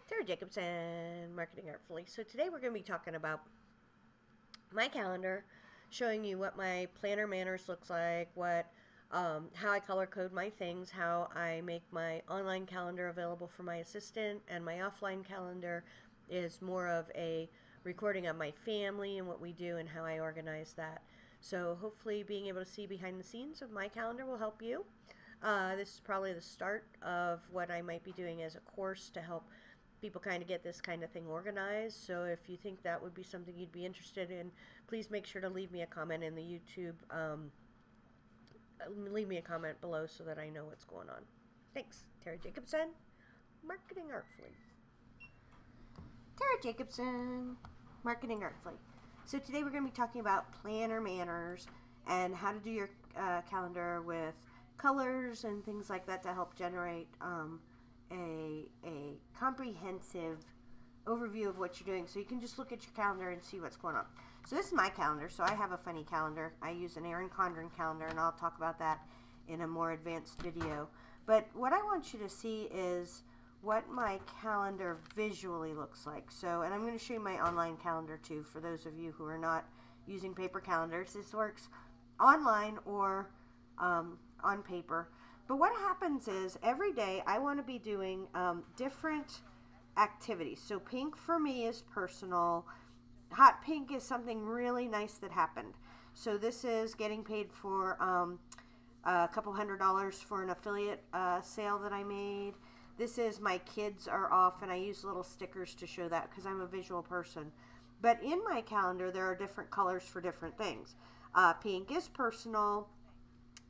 Tara Jacobson, Marketing Artfully. So today we're going to be talking about my calendar, showing you what my planner manners looks like, how I color code my things, how I make my online calendar available for my assistant, and my offline calendar is more of a recording of my family and what we do and how I organize that. So hopefully being able to see behind the scenes of my calendar will help you. This is probably the start of what I might be doing as a course to help people kind of get this kind of thing organized. So if you think that would be something you'd be interested in, please make sure to leave me a comment in the YouTube. Leave me a comment below so that I know what's going on. Thanks. Tara Jacobson, Marketing Artfully. Tara Jacobson, Marketing Artfully. So today we're going to be talking about planner manners and how to do your calendar with colors and things like that to help generate a comprehensive overview of what you're doing, so you can just look at your calendar and see what's going on. So this is my calendar. So I have a funny calendar. I use an Erin Condren calendar, and I'll talk about that in a more advanced video. But what I want you to see is what my calendar visually looks like. So, and I'm going to show you my online calendar too, for those of you who are not using paper calendars. This works online or on paper. But what happens is every day I want to be doing different activities. So pink for me is personal. Hot pink is something really nice that happened. So this is getting paid for a couple $100 for an affiliate sale that I made. This is my kids are off, and I use little stickers to show that because I'm a visual person. But in my calendar there are different colors for different things. Pink is personal.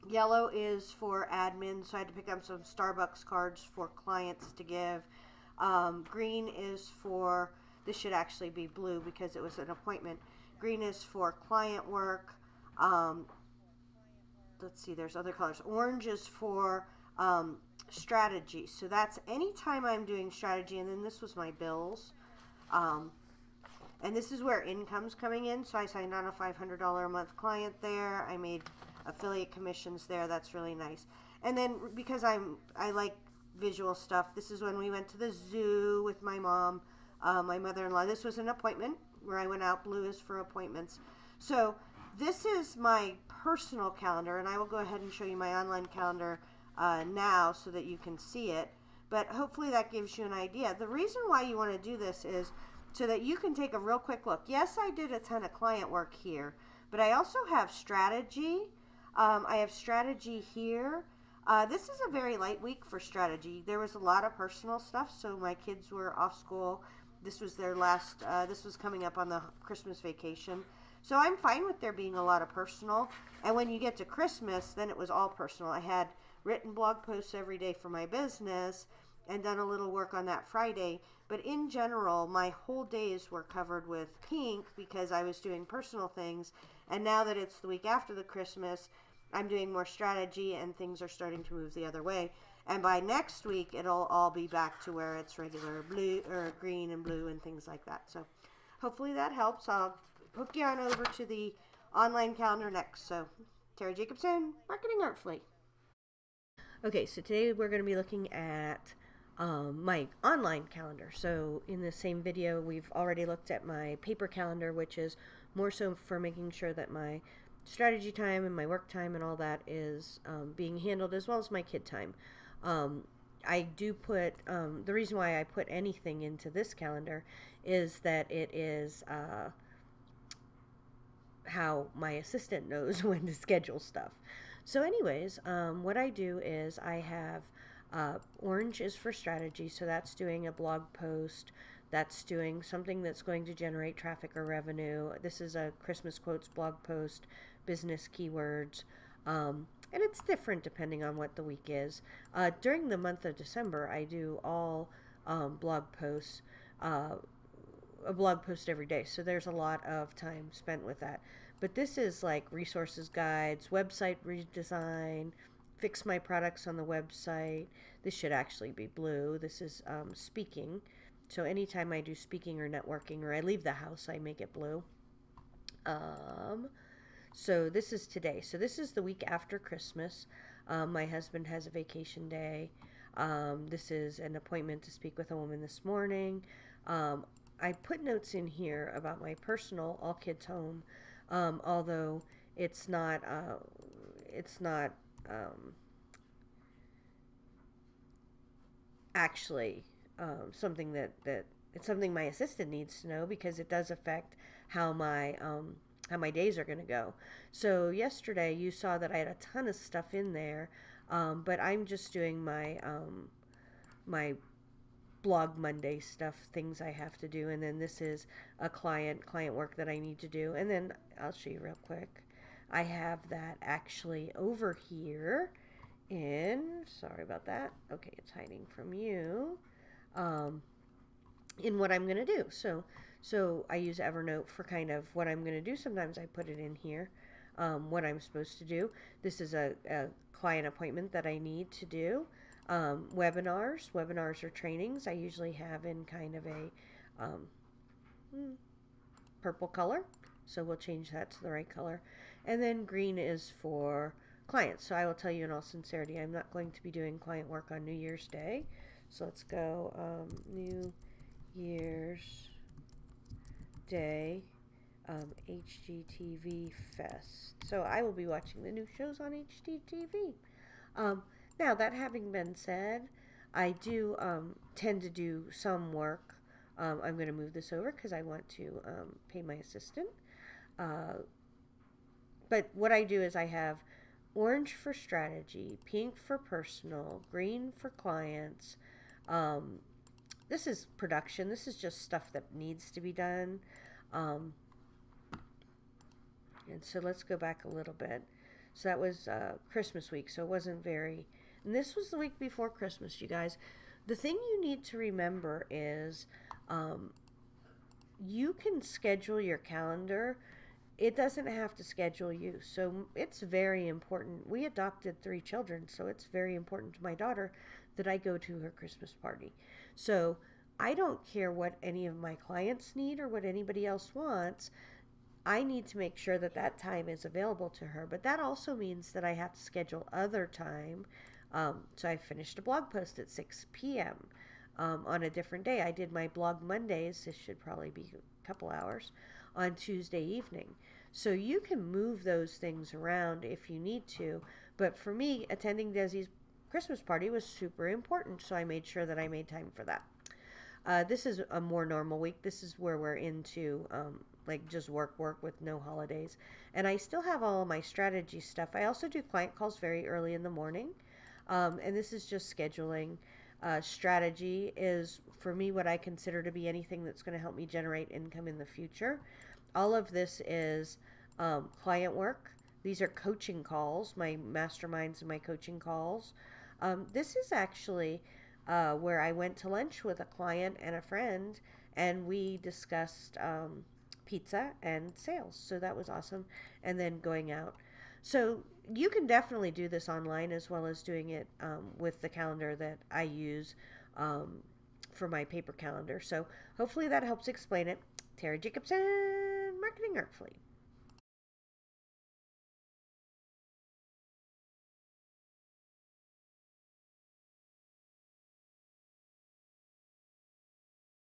Yellow is for admin, so I had to pick up some Starbucks cards for clients to give. Green is for, this should actually be blue because it was an appointment. Green is for client work. Let's see, there's other colors. Orange is for strategy. So that's anytime I'm doing strategy, and then this was my bills. And this is where income's coming in. So I signed on a $500 a month client there. I made affiliate commissions there. That's really nice. And then because I like visual stuff, this is when we went to the zoo with my mom, my mother-in-law. This was an appointment where I went out. Blue is for appointments. So this is my personal calendar, and I will go ahead and show you my online calendar now so that you can see it. But hopefully that gives you an idea. The reason why you want to do this is so that you can take a real quick look. Yes, I did a ton of client work here, but I also have strategy. I have strategy here. This is a very light week for strategy. There was a lot of personal stuff, so my kids were off school. This was their last, this was coming up on the Christmas vacation. So I'm fine with there being a lot of personal. And when you get to Christmas, then it was all personal. I had written blog posts every day for my business and done a little work on that Friday. But in general, my whole days were covered with pink because I was doing personal things. And now that it's the week after the Christmas, I'm doing more strategy and things are starting to move the other way. And by next week, it'll all be back to where it's regular blue or green and blue and things like that. So hopefully that helps. I'll hook you on over to the online calendar next. So Tara Jacobson, Marketing Artfully. Okay, so today we're going to be looking at my online calendar. So in the same video, we've already looked at my paper calendar, which is more so for making sure that my strategy time and my work time and all that is being handled, as well as my kid time. I do put, the reason why I put anything into this calendar is that it is how my assistant knows when to schedule stuff. So anyways, what I do is I have orange is for strategy, so that's doing a blog post, that's doing something that's going to generate traffic or revenue. This is a Christmas quotes blog post, business keywords, and it's different depending on what the week is. During the month of December, I do all blog posts, a blog post every day, so there's a lot of time spent with that. But this is like resources, guides, website redesign, fix my products on the website. This should actually be blue. This is speaking. So anytime I do speaking or networking or I leave the house, I make it blue. So this is today. So this is the week after Christmas. My husband has a vacation day. This is an appointment to speak with a woman this morning. I put notes in here about my personal All Kids Home, although it's not actually something that it's something my assistant needs to know, because it does affect how my days are going to go. So yesterday you saw that I had a ton of stuff in there, but I'm just doing my Blog Monday stuff, things I have to do, and then this is a client work that I need to do, and then I'll show you real quick. I have that actually over here sorry about that. Okay, it's hiding from you. In what I'm going to do. So I use Evernote for kind of what I'm going to do. Sometimes I put it in here, what I'm supposed to do. This is a client appointment that I need to do. Webinars or trainings I usually have in kind of a purple color. So we'll change that to the right color. And then green is for clients. So I will tell you in all sincerity, I'm not going to be doing client work on New Year's Day. So let's go New Year's Day, HGTV Fest. So I will be watching the new shows on HGTV. Now, that having been said, I do tend to do some work. I'm going to move this over because I want to pay my assistant. But what I do is I have orange for strategy, pink for personal, green for clients. This is production. This is just stuff that needs to be done. And so let's go back a little bit. So that was Christmas week, so it wasn't very... And this was the week before Christmas, you guys. The thing you need to remember is you can schedule your calendar. It doesn't have to schedule you. So it's very important. We adopted 3 children, so it's very important to my daughter that I go to her Christmas party. So I don't care what any of my clients need or what anybody else wants. I need to make sure that that time is available to her. But that also means that I have to schedule other time. So I finished a blog post at 6 p.m. On a different day. I did my Blog Mondays. This should probably be a couple hours on Tuesday evening. So you can move those things around if you need to. But for me, attending Desi's Christmas party was super important, so I made sure that I made time for that. This is a more normal week. This is where we're into like just work with no holidays. And I still have all of my strategy stuff. I also do client calls very early in the morning. And this is just scheduling. Strategy is, for me, what I consider to be anything that's going to help me generate income in the future. All of this is client work. These are coaching calls, my masterminds and my coaching calls. This is actually where I went to lunch with a client and a friend, and we discussed pizza and sales. So that was awesome. And then going out. So you can definitely do this online as well as doing it with the calendar that I use for my paper calendar. So hopefully that helps explain it. Tara Jacobson, Marketing Artfully.